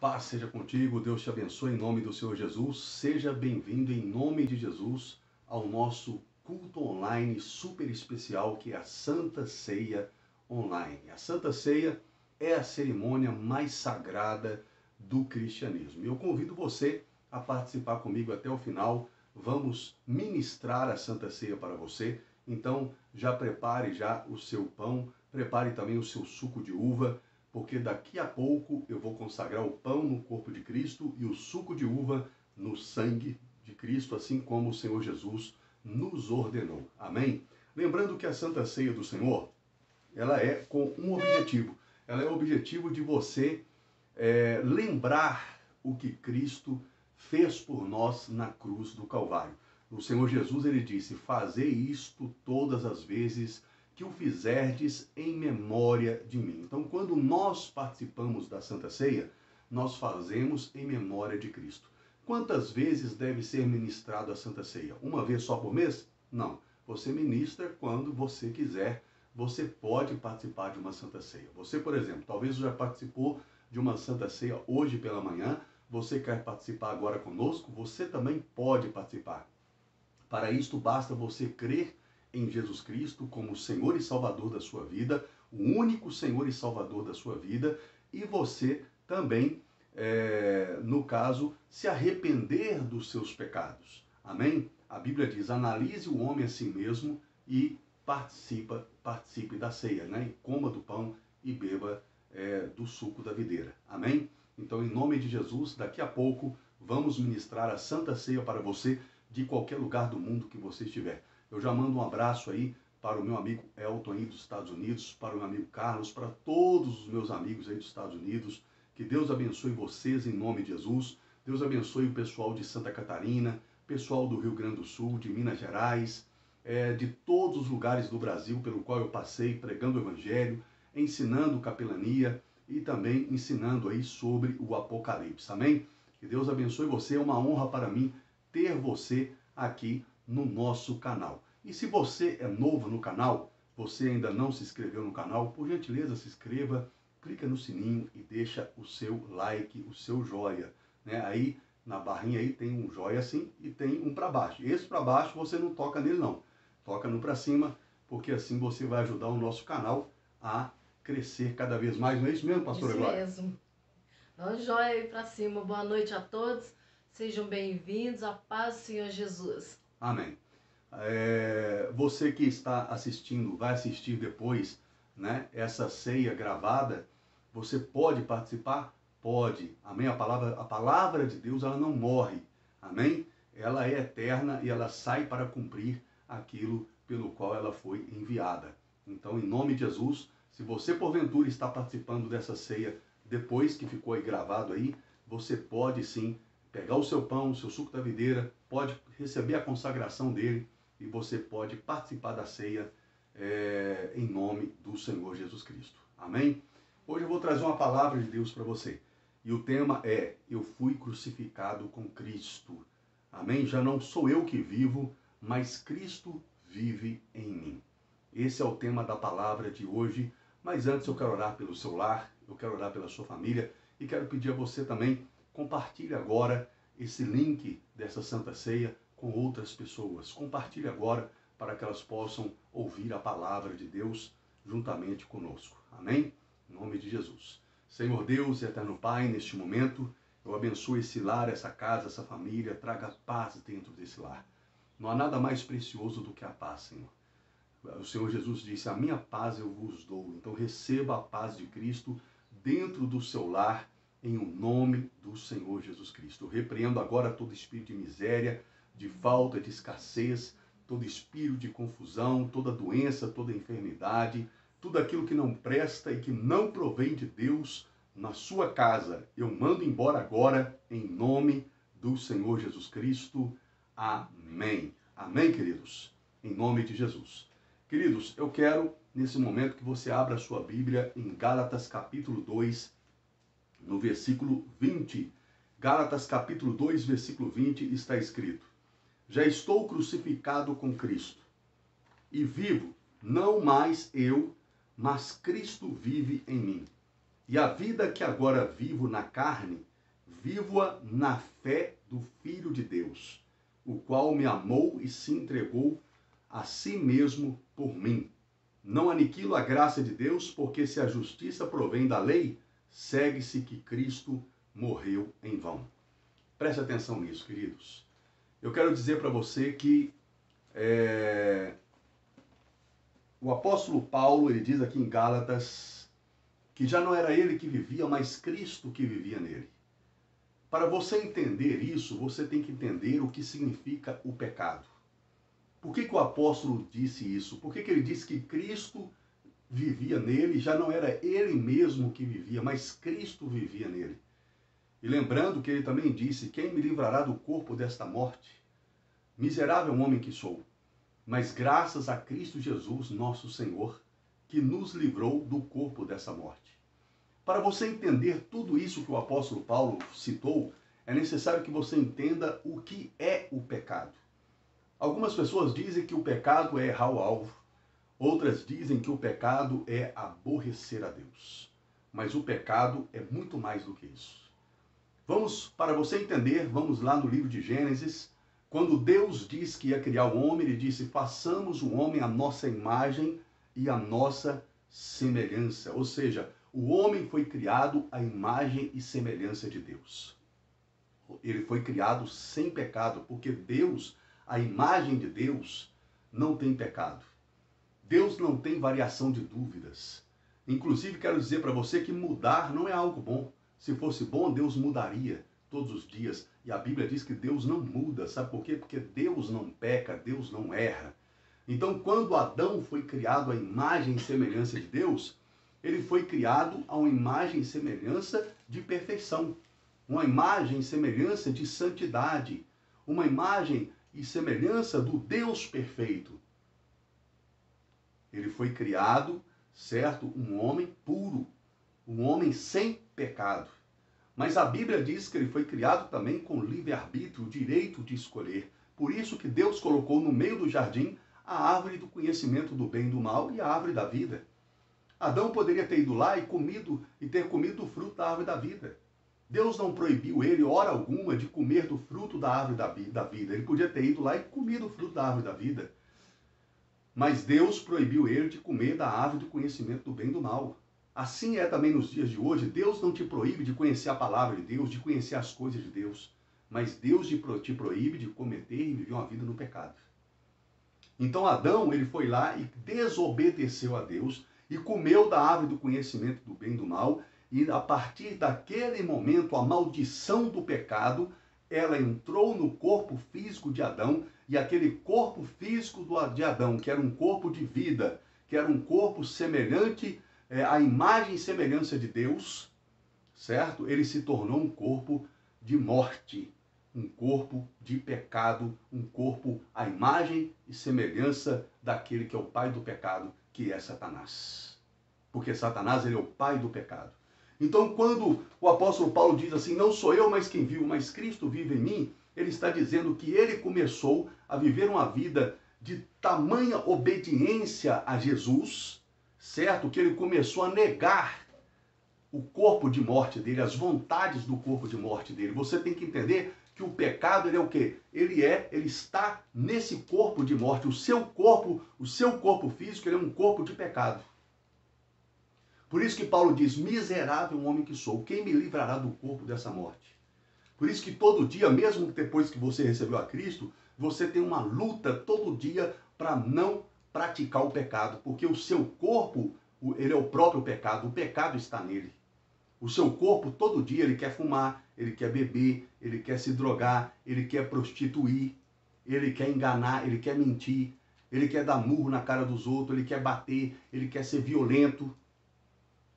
paz seja contigo, Deus te abençoe em nome do Senhor Jesus. Seja bem-vindo em nome de Jesus ao nosso culto online super especial que é a Santa Ceia Online. A Santa Ceia é a cerimônia mais sagrada do cristianismo. E eu convido você a participar comigo até o final. Vamos ministrar a Santa Ceia para você. Então já prepare já o seu pão, prepare também o seu suco de uva, porque daqui a pouco eu vou consagrar o pão no corpo de Cristo e o suco de uva no sangue de Cristo, assim como o Senhor Jesus nos ordenou. Amém? Lembrando que a Santa Ceia do Senhor, ela é com um objetivo. Ela é o objetivo de você lembrar o que Cristo fez por nós na cruz do Calvário. O Senhor Jesus, ele disse, fazei isto todas as vezes que o fizerdes em memória de mim. Então, quando nós participamos da Santa Ceia, nós fazemos em memória de Cristo. Quantas vezes deve ser ministrado a Santa Ceia? Uma vez só por mês? Não. Você ministra quando você quiser. Você pode participar de uma Santa Ceia. Você, por exemplo, talvez já participou de uma Santa Ceia hoje pela manhã. Você quer participar agora conosco? Você também pode participar. Para isto, basta você crer em Jesus Cristo como Senhor e Salvador da sua vida, o único Senhor e Salvador da sua vida, e você também, no caso, se arrepender dos seus pecados. Amém? A Bíblia diz, analise o homem a si mesmo e participe da ceia, né? E coma do pão e beba do suco da videira. Amém? Então, em nome de Jesus, daqui a pouco, vamos ministrar a Santa Ceia para você, de qualquer lugar do mundo que você estiver. Eu já mando um abraço aí para o meu amigo Elton aí dos Estados Unidos, para o meu amigo Carlos, para todos os meus amigos aí dos Estados Unidos. Que Deus abençoe vocês em nome de Jesus. Deus abençoe o pessoal de Santa Catarina, pessoal do Rio Grande do Sul, de Minas Gerais, de todos os lugares do Brasil pelo qual eu passei pregando o Evangelho, ensinando capelania e também ensinando aí sobre o Apocalipse. Amém? Que Deus abençoe você. É uma honra para mim ter você aqui no nosso canal. E se você é novo no canal, você ainda não se inscreveu no canal, por gentileza se inscreva, clica no sininho e deixa o seu like, o seu joia. Né? Aí na barrinha aí tem um joia assim e tem um para baixo. Esse para baixo você não toca nele não, toca no para cima, porque assim você vai ajudar o nosso canal a crescer cada vez mais. Não é isso mesmo, pastora Glória? Isso mesmo. Dá um joia aí para cima. Boa noite a todos. Sejam bem-vindos. A paz do Senhor Jesus. Amém. Você que está assistindo, vai assistir depois, né, essa ceia gravada, você pode participar? Pode. Amém? A palavra de Deus, ela não morre. Amém? Ela é eterna e ela sai para cumprir aquilo pelo qual ela foi enviada. Então, em nome de Jesus, se você porventura está participando dessa ceia depois que ficou aí gravado aí, você pode sim pegar o seu pão, o seu suco da videira, pode receber a consagração dele e você pode participar da ceia em nome do Senhor Jesus Cristo. Amém? Hoje eu vou trazer uma palavra de Deus para você. E o tema é, eu fui crucificado com Cristo. Amém? Já não sou eu que vivo, mas Cristo vive em mim. Esse é o tema da palavra de hoje. Mas antes eu quero orar pelo seu lar, eu quero orar pela sua família e quero pedir a você também, compartilhe agora esse link dessa Santa Ceia com outras pessoas. Compartilhe agora para que elas possam ouvir a palavra de Deus juntamente conosco. Amém? Em nome de Jesus. Senhor Deus e Eterno Pai, neste momento, eu abençoo esse lar, essa casa, essa família, traga paz dentro desse lar. Não há nada mais precioso do que a paz, Senhor. O Senhor Jesus disse, a minha paz eu vos dou. Então receba a paz de Cristo dentro do seu lar, em o nome do Senhor Jesus Cristo. Eu repreendo agora todo espírito de miséria, de falta, de escassez, todo espírito de confusão, toda doença, toda enfermidade, tudo aquilo que não presta e que não provém de Deus na sua casa. Eu mando embora agora, em nome do Senhor Jesus Cristo. Amém. Amém, queridos? Em nome de Jesus. Queridos, eu quero, nesse momento, que você abra a sua Bíblia em Gálatas capítulo 2, no versículo 20. Gálatas capítulo 2, versículo 20, está escrito: já estou crucificado com Cristo, e vivo, não mais eu, mas Cristo vive em mim. E a vida que agora vivo na carne, vivo-a na fé do Filho de Deus, o qual me amou e se entregou a si mesmo por mim. Não aniquilo a graça de Deus, porque se a justiça provém da lei, segue-se que Cristo morreu em vão. Preste atenção nisso, queridos. Eu quero dizer para você que o apóstolo Paulo, ele diz aqui em Gálatas, que já não era ele que vivia, mas Cristo que vivia nele. Para você entender isso, você tem que entender o que significa o pecado. Por que o apóstolo disse isso? Por que ele disse que Cristo vivia nele? Já não era ele mesmo que vivia, mas Cristo vivia nele. E lembrando que ele também disse: quem me livrará do corpo desta morte? Miserável homem que sou. Mas graças a Cristo Jesus, nosso Senhor, que nos livrou do corpo dessa morte. Para você entender tudo isso que o apóstolo Paulo citou, é necessário que você entenda o que é o pecado. Algumas pessoas dizem que o pecado é errar o alvo, outras dizem que o pecado é aborrecer a Deus. Mas o pecado é muito mais do que isso. Para você entender, vamos lá no livro de Gênesis. Quando Deus diz que ia criar o homem, ele disse: façamos o homem à nossa imagem e à nossa semelhança. Ou seja, o homem foi criado à imagem e semelhança de Deus. Ele foi criado sem pecado, porque Deus, a imagem de Deus, não tem pecado. Deus não tem variação de dúvidas. Inclusive, quero dizer para você que mudar não é algo bom. Se fosse bom, Deus mudaria todos os dias. E a Bíblia diz que Deus não muda. Sabe por quê? Porque Deus não peca, Deus não erra. Então, quando Adão foi criado à imagem e semelhança de Deus, ele foi criado a uma imagem e semelhança de perfeição. Uma imagem e semelhança de santidade. Uma imagem e semelhança do Deus perfeito. Ele foi criado, certo? Um homem puro. Um homem sem pecado. Mas a Bíblia diz que ele foi criado também com livre-arbítrio, o direito de escolher. Por isso que Deus colocou no meio do jardim a árvore do conhecimento do bem e do mal e a árvore da vida. Adão poderia ter ido lá e ter comido do fruto da árvore da vida. Deus não proibiu ele, hora alguma, de comer do fruto da árvore da vida. Ele podia ter ido lá e comido o fruto da árvore da vida. Mas Deus proibiu ele de comer da árvore do conhecimento do bem e do mal. Assim é também nos dias de hoje. Deus não te proíbe de conhecer a palavra de Deus, de conhecer as coisas de Deus. Mas Deus te proíbe de cometer e viver uma vida no pecado. Então Adão, ele foi lá e desobedeceu a Deus e comeu da árvore do conhecimento do bem e do mal. E a partir daquele momento, a maldição do pecado, ela entrou no corpo físico de Adão. E aquele corpo físico de Adão, que era um corpo de vida, que era um corpo semelhante à imagem e semelhança de Deus, certo? Ele se tornou um corpo de morte, um corpo de pecado, um corpo à imagem e semelhança daquele que é o pai do pecado, que é Satanás. Porque Satanás, ele é o pai do pecado. Então, quando o apóstolo Paulo diz assim: não sou eu mais quem vivo, mas Cristo vive em mim, ele está dizendo que ele começou a viver uma vida de tamanha obediência a Jesus, certo? Que ele começou a negar o corpo de morte dele, as vontades do corpo de morte dele. Você tem que entender que o pecado, ele é o quê? Ele está nesse corpo de morte. O seu corpo físico, ele é um corpo de pecado. Por isso que Paulo diz: miserável homem que sou, quem me livrará do corpo dessa morte? Por isso que todo dia, mesmo depois que você recebeu a Cristo, você tem uma luta todo dia para não praticar o pecado, porque o seu corpo, ele é o próprio pecado, o pecado está nele. O seu corpo, todo dia, ele quer fumar, ele quer beber, ele quer se drogar, ele quer prostituir, ele quer enganar, ele quer mentir, ele quer dar murro na cara dos outros, ele quer bater, ele quer ser violento,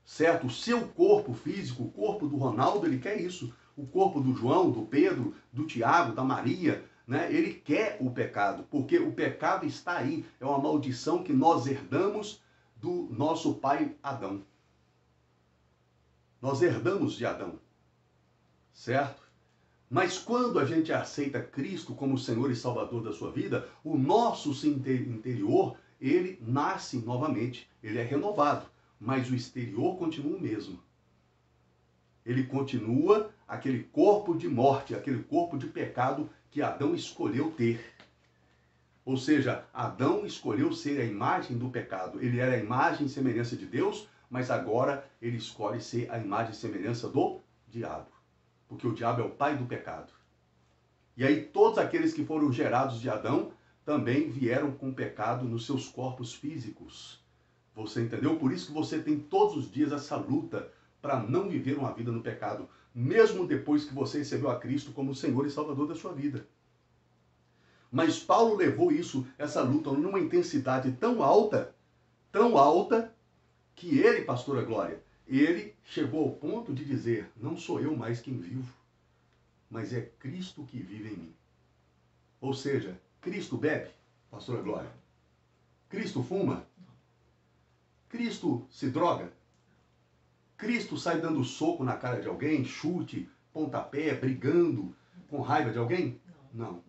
certo? O seu corpo físico, o corpo do Ronaldo, ele quer isso. O corpo do João, do Pedro, do Tiago, da Maria, né? Ele quer o pecado, porque o pecado está aí. É uma maldição que nós herdamos do nosso pai Adão. Nós herdamos de Adão, certo? Mas quando a gente aceita Cristo como Senhor e Salvador da sua vida, o nosso interior, ele nasce novamente, ele é renovado, mas o exterior continua o mesmo. ele continua aquele corpo de morte, aquele corpo de pecado que Adão escolheu ter. Ou seja, Adão escolheu ser a imagem do pecado. Ele era a imagem e semelhança de Deus, mas agora ele escolhe ser a imagem e semelhança do diabo. Porque o diabo é o pai do pecado. E aí todos aqueles que foram gerados de Adão também vieram com pecado nos seus corpos físicos. Você entendeu? Por isso que você tem todos os dias essa luta para não viver uma vida no pecado, mesmo depois que você recebeu a Cristo como Senhor e Salvador da sua vida. Mas Paulo levou essa luta numa intensidade tão alta, que ele, pastora Glória, ele chegou ao ponto de dizer, não sou eu mais quem vivo, mas é Cristo que vive em mim. Ou seja, Cristo bebe, pastora Glória? Cristo fuma? Cristo se droga? Cristo sai dando soco na cara de alguém, chute, pontapé, brigando, com raiva de alguém? Não.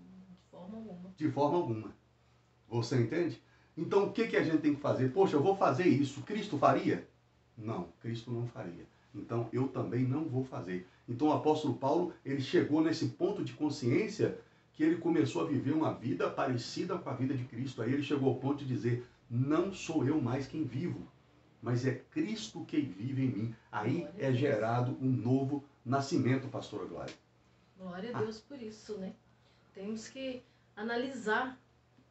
De forma alguma. Você entende? Então o que a gente tem que fazer? Poxa, eu vou fazer isso. Cristo faria? Não, Cristo não faria. Então eu também não vou fazer. Então o apóstolo Paulo, ele chegou nesse ponto de consciência que ele começou a viver uma vida parecida com a vida de Cristo. Aí ele chegou ao ponto de dizer, não sou eu mais quem vivo, mas é Cristo que vive em mim. Aí é gerado um novo nascimento, pastora Glória. Glória a Deus por isso, né? Temos que analisar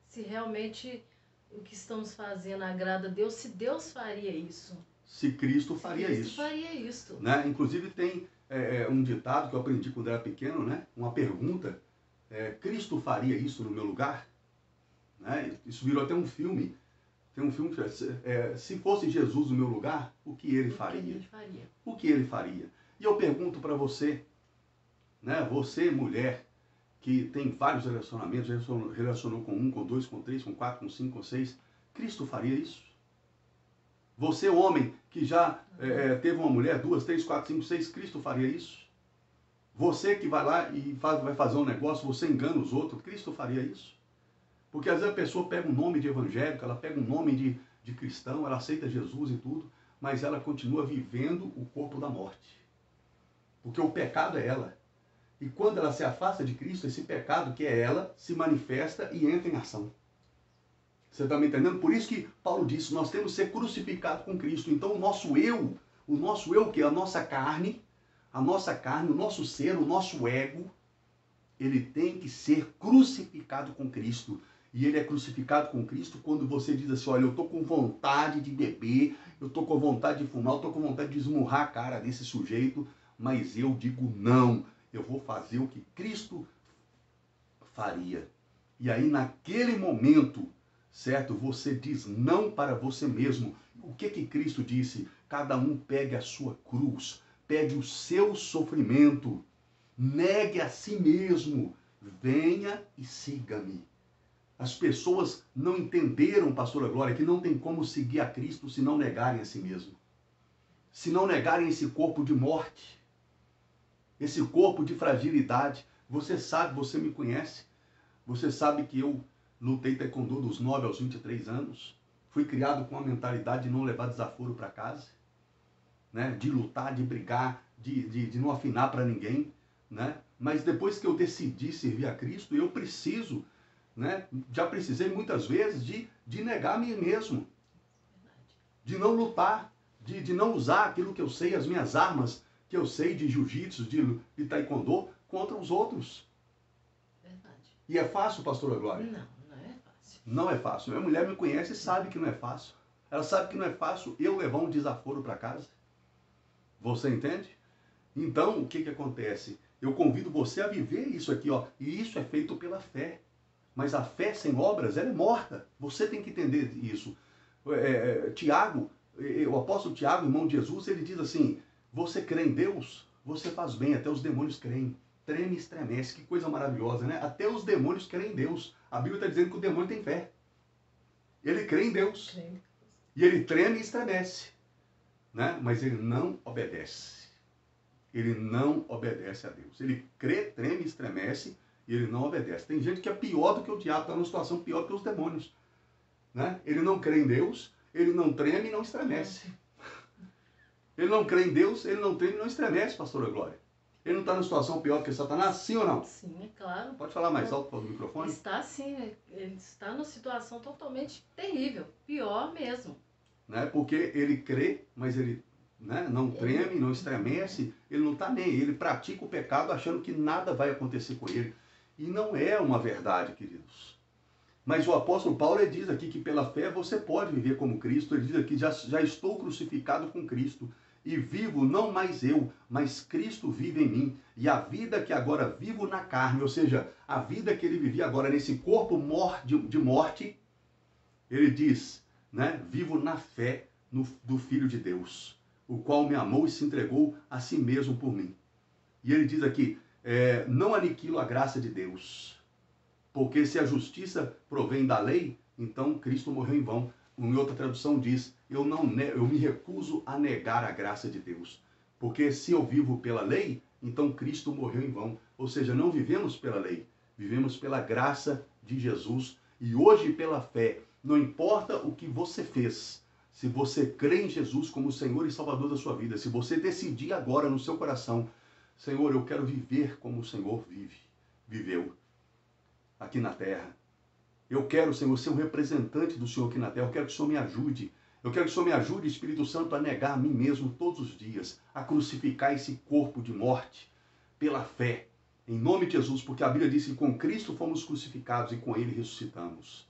se realmente o que estamos fazendo agrada a Deus, se Deus faria isso. Se Cristo faria isso. Cristo faria isso. Né? Inclusive tem um ditado que eu aprendi quando era pequeno, né? Uma pergunta, Cristo faria isso no meu lugar? Né? Isso virou até um filme. Tem um filme que se fosse Jesus no meu lugar, o que ele faria? O que ele faria? E eu pergunto para você, né? Você, mulher, que tem vários relacionamentos, relacionou com 1, com 2, com 3, com 4, com 5, com 6, Cristo faria isso? Você, homem, que já teve uma mulher, 2, 3, 4, 5, 6, Cristo faria isso? Você que vai lá e vai fazer um negócio, você engana os outros, Cristo faria isso? Porque às vezes a pessoa pega um nome de evangélico, ela pega um nome de cristão, ela aceita Jesus e tudo, mas ela continua vivendo o corpo da morte. Porque o pecado é ela. E quando ela se afasta de Cristo, esse pecado que é ela, se manifesta e entra em ação. Você está me entendendo? Por isso que Paulo disse, nós temos que ser crucificados com Cristo. Então o nosso eu que é a nossa carne, o nosso ser, o nosso ego, ele tem que ser crucificado com Cristo. E ele é crucificado com Cristo quando você diz assim, olha, eu estou com vontade de beber, eu estou com vontade de fumar, eu estou com vontade de esmurrar a cara desse sujeito, mas eu digo não. Eu vou fazer o que Cristo faria. E aí, naquele momento, certo? Você diz não para você mesmo. O que Cristo disse? Cada um pegue a sua cruz, pegue o seu sofrimento, negue a si mesmo, venha e siga-me. As pessoas não entenderam, pastora Glória, que não tem como seguir a Cristo se não negarem a si mesmo. Se não negarem esse corpo de morte. Esse corpo de fragilidade. Você sabe, você me conhece. Você sabe que eu lutei taekwondo dos 9 aos 23 anos. Fui criado com a mentalidade de não levar desaforo para casa. Né? De lutar, de brigar, de não afinar para ninguém. Né? Mas depois que eu decidi servir a Cristo, eu preciso, né? Já precisei muitas vezes de negar a mim mesmo. De não lutar, de não usar aquilo que eu sei, as minhas armas que eu sei de jiu-jitsu, de taekwondo, contra os outros. Verdade. E é fácil, pastora Glória? Não, não é fácil. Não é fácil. Minha mulher me conhece e sabe que não é fácil. Ela sabe que não é fácil eu levar um desaforo para casa. Você entende? Então, o que acontece? Eu convido você a viver isso aqui, ó. E isso é feito pela fé. Mas a fé sem obras, ela é morta. Você tem que entender isso. Tiago, o apóstolo Tiago, irmão de Jesus, ele diz assim, você crê em Deus, você faz bem, até os demônios creem. Treme e estremece, que coisa maravilhosa, né? Até os demônios creem em Deus. A Bíblia está dizendo que o demônio tem fé. Ele crê em Deus. E ele treme e estremece. Né? Mas ele não obedece. Ele não obedece a Deus. Ele crê, treme e estremece e ele não obedece. Tem gente que é pior do que o diabo, está numa situação pior que os demônios. Né? Ele não crê em Deus, ele não treme e não estremece. Ele não crê em Deus, ele não treme, não estremece, pastora Glória. Ele não está numa situação pior que Satanás, sim ou não? Sim, é claro. Pode falar mais alto para o microfone? Está sim, ele está numa situação totalmente terrível, pior mesmo. Né? Porque ele crê, mas ele, né, não treme, não estremece, ele não está nem aí, ele pratica o pecado achando que nada vai acontecer com ele. E não é uma verdade, queridos. Mas o apóstolo Paulo ele diz aqui que pela fé você pode viver como Cristo. Ele diz aqui, já estou crucificado com Cristo. E vivo não mais eu, mas Cristo vive em mim. E a vida que agora vivo na carne, ou seja, a vida que ele vivia agora nesse corpo de morte, ele diz, né, vivo na fé do Filho de Deus, o qual me amou e se entregou a si mesmo por mim. E ele diz aqui, não aniquilo a graça de Deus. Porque se a justiça provém da lei, então Cristo morreu em vão. Em outra tradução diz, eu me recuso a negar a graça de Deus. Porque se eu vivo pela lei, então Cristo morreu em vão. Ou seja, não vivemos pela lei, vivemos pela graça de Jesus. E hoje pela fé, não importa o que você fez, se você crê em Jesus como Senhor e Salvador da sua vida, se você decidir agora no seu coração, Senhor, eu quero viver como o Senhor viveu aqui na terra. Eu quero, Senhor, ser um representante do Senhor aqui na terra. Eu quero que o Senhor me ajude. Eu quero que o Senhor me ajude, Espírito Santo, a negar a mim mesmo todos os dias, a crucificar esse corpo de morte pela fé, em nome de Jesus, porque a Bíblia diz que com Cristo fomos crucificados e com Ele ressuscitamos.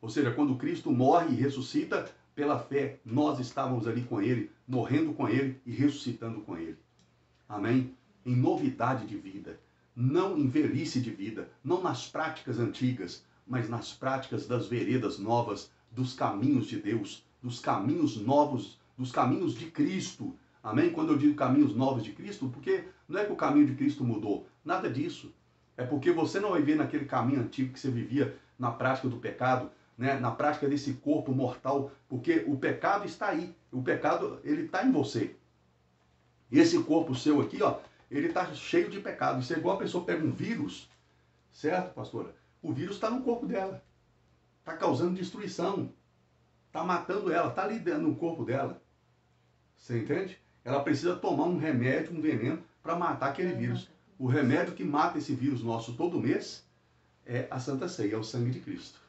Ou seja, quando Cristo morre e ressuscita, pela fé, nós estávamos ali com Ele, morrendo com Ele e ressuscitando com Ele. Amém? Em novidade de vida. Não em velhice de vida, não nas práticas antigas, mas nas práticas das veredas novas, dos caminhos de Deus, dos caminhos novos, dos caminhos de Cristo. Amém? Quando eu digo caminhos novos de Cristo, porque não é que o caminho de Cristo mudou, nada disso. É porque você não vai viver naquele caminho antigo que você vivia na prática do pecado, né? Na prática desse corpo mortal, porque o pecado está aí, o pecado ele está em você. E esse corpo seu aqui, ó, ele está cheio de pecado. Isso é igual a pessoa pega um vírus, certo, pastora? O vírus está no corpo dela. Está causando destruição. Está matando ela. Está ali dentro no corpo dela. Você entende? Ela precisa tomar um remédio, um veneno, para matar aquele vírus. O remédio que mata esse vírus nosso todo mês é a Santa Ceia, é o sangue de Cristo.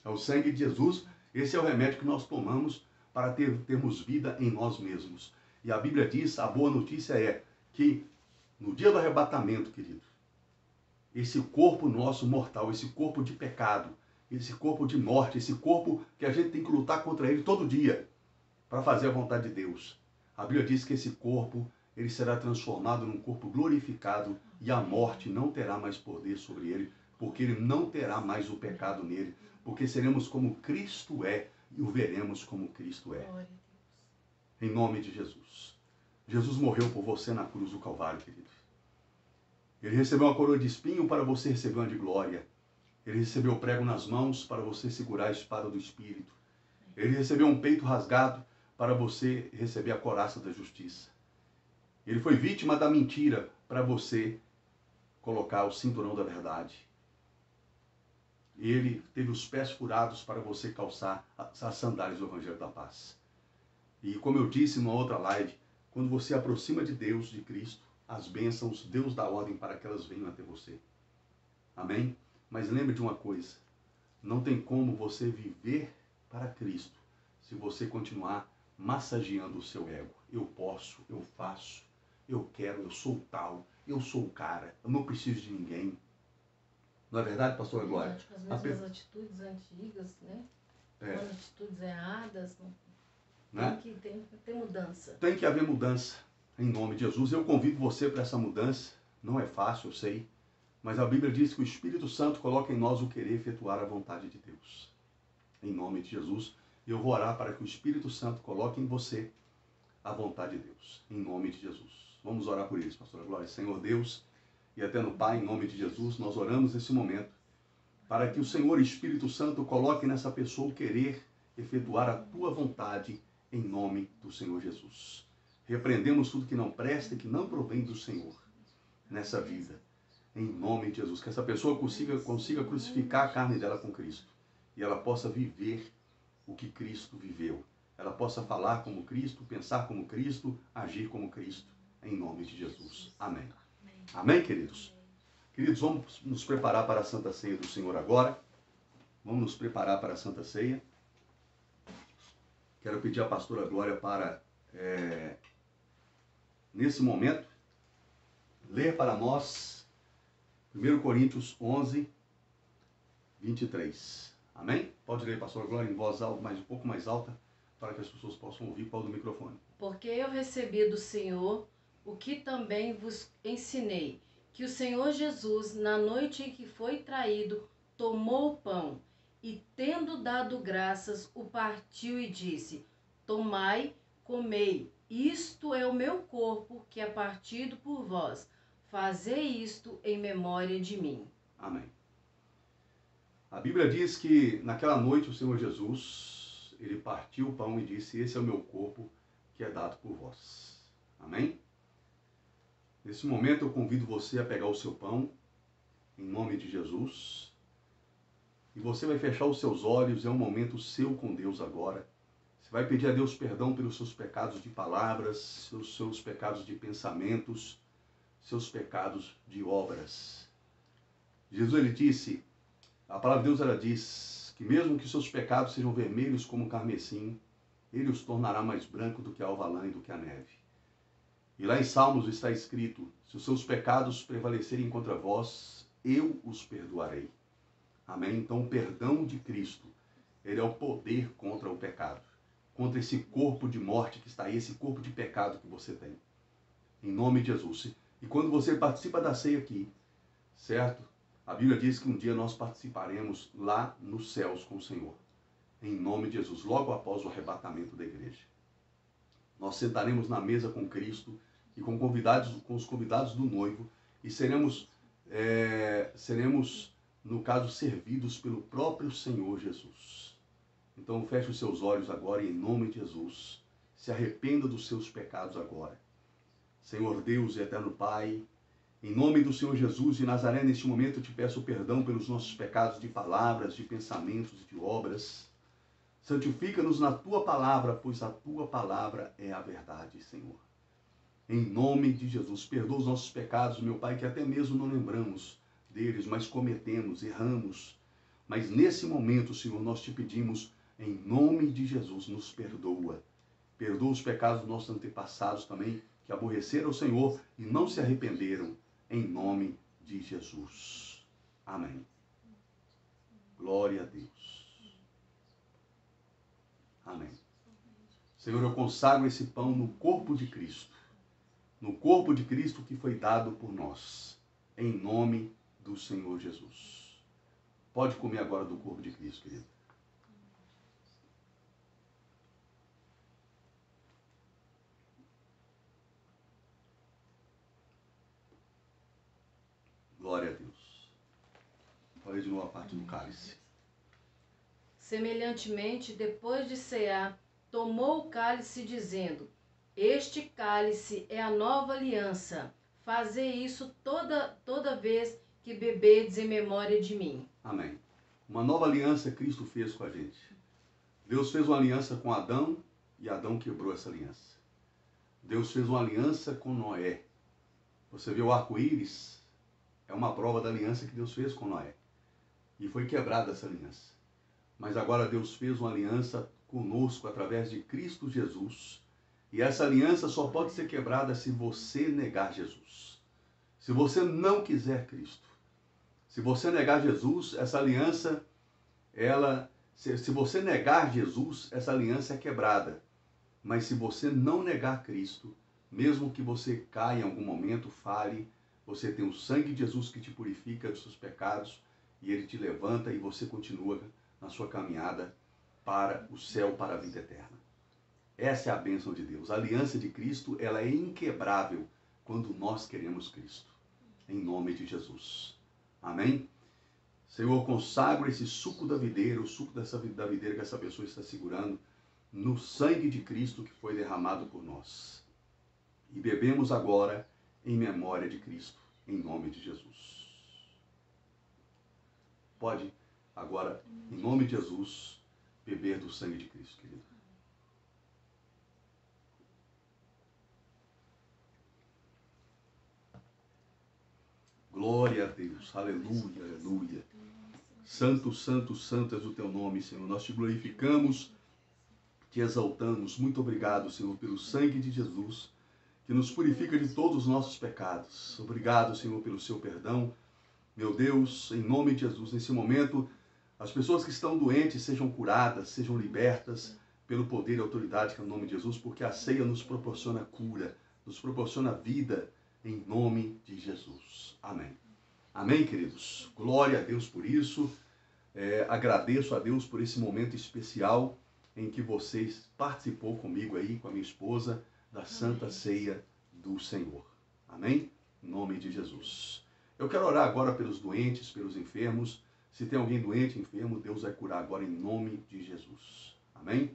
É o sangue de Jesus. Esse é o remédio que nós tomamos para termos vida em nós mesmos. E a Bíblia diz, a boa notícia é que no dia do arrebatamento, querido, esse corpo nosso mortal, esse corpo de pecado, esse corpo de morte, esse corpo que a gente tem que lutar contra ele todo dia para fazer a vontade de Deus. A Bíblia diz que esse corpo, ele será transformado num corpo glorificado e a morte não terá mais poder sobre ele, porque ele não terá mais o pecado nele, porque seremos como Cristo é e o veremos como Cristo é. Em nome de Jesus. Jesus morreu por você na cruz do Calvário, querido. Ele recebeu uma coroa de espinho para você receber uma de glória. Ele recebeu o prego nas mãos para você segurar a espada do Espírito. Ele recebeu um peito rasgado para você receber a couraça da justiça. Ele foi vítima da mentira para você colocar o cinturão da verdade. Ele teve os pés furados para você calçar as sandálias do Evangelho da Paz. E como eu disse numa outra live, quando você aproxima de Deus, de Cristo, as bênçãos, Deus dá ordem para que elas venham até você. Amém? Mas lembre de uma coisa, não tem como você viver para Cristo se você continuar massageando o seu ego. Eu posso, eu faço, eu quero, eu sou tal, eu sou o cara, eu não preciso de ninguém. Não é verdade, pastora Glória? As mesmas atitudes antigas, né? As atitudes erradas, né? Tem que ter mudança. Tem que haver mudança, em nome de Jesus. Eu convido você para essa mudança. Não é fácil, eu sei. Mas a Bíblia diz que o Espírito Santo coloca em nós o querer efetuar a vontade de Deus. Em nome de Jesus, eu vou orar para que o Espírito Santo coloque em você a vontade de Deus. Em nome de Jesus. Vamos orar por isso, pastora Glória. Senhor Deus e eterno Pai, em nome de Jesus, nós oramos nesse momento para que o Senhor Espírito Santo coloque nessa pessoa o querer efetuar a tua vontade em nome do Senhor Jesus. Repreendemos tudo que não presta e que não provém do Senhor nessa vida. Em nome de Jesus. Que essa pessoa consiga crucificar a carne dela com Cristo. E ela possa viver o que Cristo viveu. ela possa falar como Cristo, pensar como Cristo, agir como Cristo, em nome de Jesus. Amém. Amém, queridos? Queridos, vamos nos preparar para a Santa Ceia do Senhor agora. Vamos nos preparar para a Santa Ceia. Quero pedir à pastora Glória para, nesse momento, ler para nós 1 Coríntios 11, 23. Amém? Pode ler, pastora Glória, em voz alta, mas um pouco mais alta, para que as pessoas possam ouvir pelo microfone. Porque eu recebi do Senhor o que também vos ensinei, que o Senhor Jesus, na noite em que foi traído, tomou o pão e, tendo dado graças, o partiu e disse: Tomai, comei, isto é o meu corpo, que é partido por vós. Fazei isto em memória de mim. Amém. A Bíblia diz que naquela noite o Senhor Jesus, ele partiu o pão e disse: esse é o meu corpo que é dado por vós. Amém? Nesse momento eu convido você a pegar o seu pão, em nome de Jesus, e você vai fechar os seus olhos, é um momento seu com Deus agora. Você vai pedir a Deus perdão pelos seus pecados de palavras, seus pecados de pensamentos, seus pecados de obras. Jesus, ele disse, a palavra de Deus, ela diz que mesmo que seus pecados sejam vermelhos como carmesim, ele os tornará mais branco do que a alva lã e do que a neve. E lá em Salmos está escrito, se os seus pecados prevalecerem contra vós, eu os perdoarei. Amém? Então o perdão de Cristo, ele é o poder contra o pecado, contra esse corpo de morte que está aí, esse corpo de pecado que você tem. Em nome de Jesus. E quando você participa da ceia aqui, certo? A Bíblia diz que um dia nós participaremos lá nos céus com o Senhor. Em nome de Jesus, logo após o arrebatamento da igreja. Nós sentaremos na mesa com Cristo e com os convidados do noivo e seremos, no caso, servidos pelo próprio Senhor Jesus. Então feche os seus olhos agora e em nome de Jesus, se arrependa dos seus pecados agora. Senhor Deus e eterno Pai, em nome do Senhor Jesus de Nazaré, neste momento eu te peço perdão pelos nossos pecados de palavras, de pensamentos e de obras. Santifica-nos na tua palavra, pois a tua palavra é a verdade, Senhor. Em nome de Jesus, perdoa os nossos pecados, meu Pai, que até mesmo não lembramos deles, mas cometemos, erramos. Mas nesse momento, Senhor, nós te pedimos, em nome de Jesus, nos perdoa. Perdoa os pecados dos nossos antepassados também, que aborreceram o Senhor e não se arrependeram, em nome de Jesus. Amém. Glória a Deus. Amém. Senhor, eu consagro esse pão no corpo de Cristo. No corpo de Cristo que foi dado por nós. Em nome do Senhor Jesus. Pode comer agora do corpo de Cristo, querido. Glória a Deus. Olha de novo a parte do cálice. Semelhantemente, depois de cear, tomou o cálice, dizendo: Este cálice é a nova aliança. Fazei isso toda vez que beberdes em memória de mim. Amém. Uma nova aliança Cristo fez com a gente. Deus fez uma aliança com Adão e Adão quebrou essa aliança. Deus fez uma aliança com Noé. Você vê o arco-íris? É uma prova da aliança que Deus fez com Noé. E foi quebrada essa aliança. Mas agora Deus fez uma aliança conosco através de Cristo Jesus. E essa aliança só pode ser quebrada se você negar Jesus. Se você não quiser Cristo. Se você negar Jesus, essa aliança, se você negar Jesus, essa aliança é quebrada. Mas se você não negar Cristo, mesmo que você caia em algum momento, fale, você tem o sangue de Jesus que te purifica dos seus pecados e ele te levanta e você continua na sua caminhada para o céu, para a vida eterna. Essa é a bênção de Deus. A aliança de Cristo, ela é inquebrável quando nós queremos Cristo. Em nome de Jesus. Amém? Senhor, consagro esse suco da videira, o suco da videira que essa pessoa está segurando, no sangue de Cristo que foi derramado por nós. E bebemos agora em memória de Cristo, em nome de Jesus. Pode agora, em nome de Jesus, beber do sangue de Cristo, querido. Glória a Deus. Aleluia, aleluia. Santo, santo, santo és o teu nome, Senhor. Nós te glorificamos, te exaltamos. Muito obrigado, Senhor, pelo sangue de Jesus, que nos purifica de todos os nossos pecados. Obrigado, Senhor, pelo seu perdão. Meu Deus, em nome de Jesus, nesse momento, as pessoas que estão doentes sejam curadas, sejam libertas pelo poder e autoridade que é o nome de Jesus, porque a ceia nos proporciona cura, nos proporciona vida, em nome de Jesus. Amém. Amém, queridos? Glória a Deus por isso. Agradeço a Deus por esse momento especial em que vocês participou comigo aí, com a minha esposa, da Santa Ceia do Senhor. Amém? Em nome de Jesus. Eu quero orar agora pelos doentes, pelos enfermos. Se tem alguém doente, enfermo, Deus vai curar agora em nome de Jesus. Amém?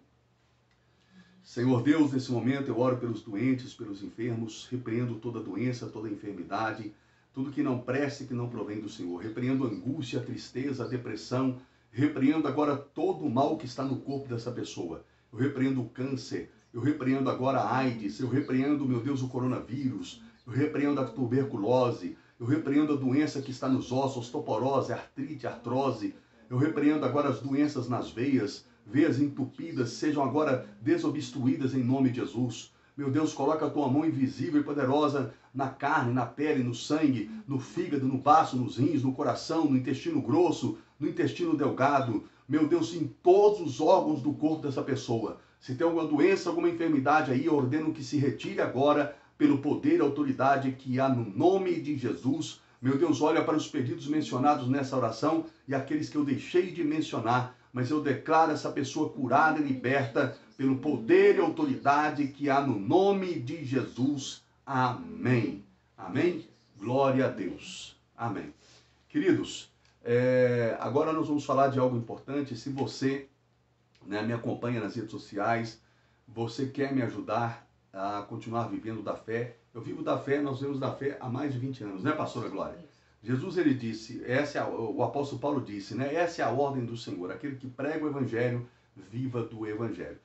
Senhor Deus, nesse momento eu oro pelos doentes, pelos enfermos, repreendo toda doença, toda enfermidade, tudo que não preste, que não provém do Senhor. Repreendo a angústia, a tristeza, a depressão. Repreendo agora todo o mal que está no corpo dessa pessoa. Eu repreendo o câncer. Eu repreendo agora a AIDS. Eu repreendo, meu Deus, o coronavírus. Eu repreendo a tuberculose. Eu repreendo a doença que está nos ossos, osteoporose, artrite, artrose. Eu repreendo agora as doenças nas veias. Veias entupidas sejam agora desobstruídas em nome de Jesus. Meu Deus, coloca a tua mão invisível e poderosa na carne, na pele, no sangue, no fígado, no baço, nos rins, no coração, no intestino grosso, no intestino delgado. Meu Deus, em todos os órgãos do corpo dessa pessoa. Se tem alguma doença, alguma enfermidade aí, eu ordeno que se retire agora pelo poder e autoridade que há no nome de Jesus. Meu Deus, olha para os pedidos mencionados nessa oração e aqueles que eu deixei de mencionar, mas eu declaro essa pessoa curada e liberta pelo poder e autoridade que há no nome de Jesus. Amém. Amém? Glória a Deus. Amém. Queridos, agora nós vamos falar de algo importante. Se você me acompanha nas redes sociais, você quer me ajudar a continuar vivendo da fé. Eu vivo da fé, nós vivemos da fé há mais de 20 anos, né, pastora Glória? Jesus, ele disse, o apóstolo Paulo disse, né? Essa é a ordem do Senhor, aquele que prega o evangelho, viva do evangelho.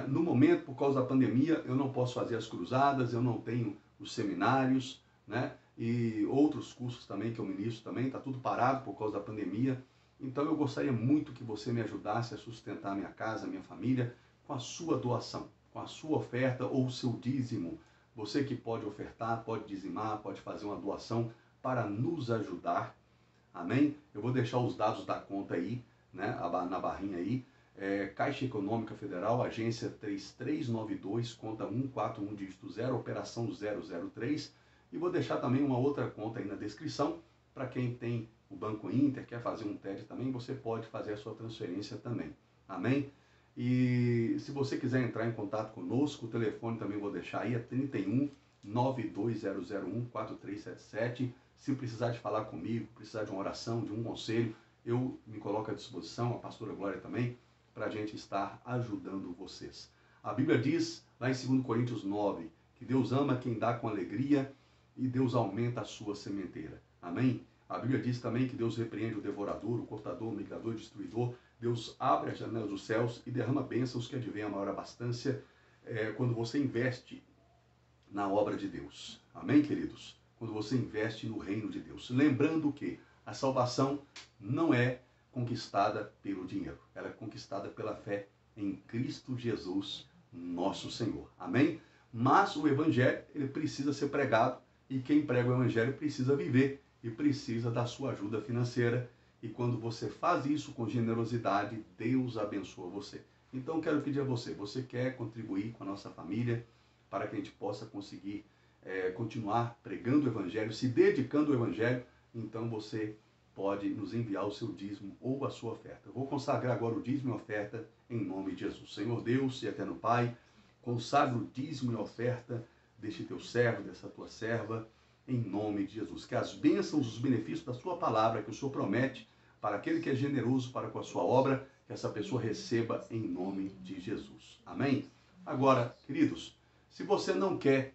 No momento, por causa da pandemia, eu não posso fazer as cruzadas, eu não tenho os seminários, né? E outros cursos também que eu ministro também, está tudo parado por causa da pandemia. Então eu gostaria muito que você me ajudasse a sustentar a minha casa, a minha família, com a sua doação, com a sua oferta ou o seu dízimo. Você que pode ofertar, pode dizimar, pode fazer uma doação para nos ajudar. Amém? Eu vou deixar os dados da conta aí, né, na barrinha aí. Caixa Econômica Federal, agência 3392, conta 141, dígito 0, operação 003. E vou deixar também uma outra conta aí na descrição, para quem tem o Banco Inter, quer fazer um TED também, você pode fazer a sua transferência também. Amém? E se você quiser entrar em contato conosco, o telefone também vou deixar aí, é 31 92001 4377. Se precisar de falar comigo, precisar de uma oração, de um conselho, eu me coloco à disposição, a pastora Glória também, para a gente estar ajudando vocês. A Bíblia diz, lá em 2 Coríntios 9, que Deus ama quem dá com alegria e Deus aumenta a sua sementeira. Amém? A Bíblia diz também que Deus repreende o devorador, o cortador, o migrador, o destruidor. Deus abre as janelas dos céus e derrama bênçãos que advêm a maior abastança quando você investe na obra de Deus. Amém, queridos? Quando você investe no reino de Deus. Lembrando que a salvação não é conquistada pelo dinheiro. Ela é conquistada pela fé em Cristo Jesus, nosso Senhor. Amém? Mas o evangelho, ele precisa ser pregado e quem prega o evangelho precisa viver e precisa da sua ajuda financeira. E quando você faz isso com generosidade, Deus abençoa você. Então, quero pedir a você, você quer contribuir com a nossa família para que a gente possa conseguir continuar pregando o evangelho, se dedicando ao evangelho, então você pode nos enviar o seu dízimo ou a sua oferta. Eu vou consagrar agora o dízimo e a oferta em nome de Jesus. Senhor Deus e eterno Pai, consagra o dízimo e a oferta deste teu servo, dessa tua serva, em nome de Jesus. Que as bênçãos, os benefícios da sua palavra que o Senhor promete para aquele que é generoso para com a sua obra, que essa pessoa receba em nome de Jesus. Amém? Agora, queridos, se você não quer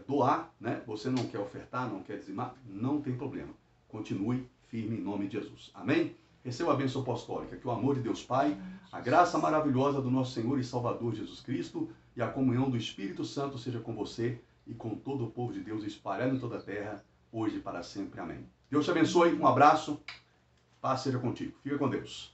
doar, né? Você não quer ofertar, não quer dizimar, não tem problema. Continue firme em nome de Jesus. Amém? Receba a bênção apostólica, que o amor de Deus Pai, a graça maravilhosa do nosso Senhor e Salvador Jesus Cristo e a comunhão do Espírito Santo seja com você e com todo o povo de Deus espalhado em toda a terra, hoje e para sempre. Amém. Deus te abençoe, um abraço, paz seja contigo. Fica com Deus.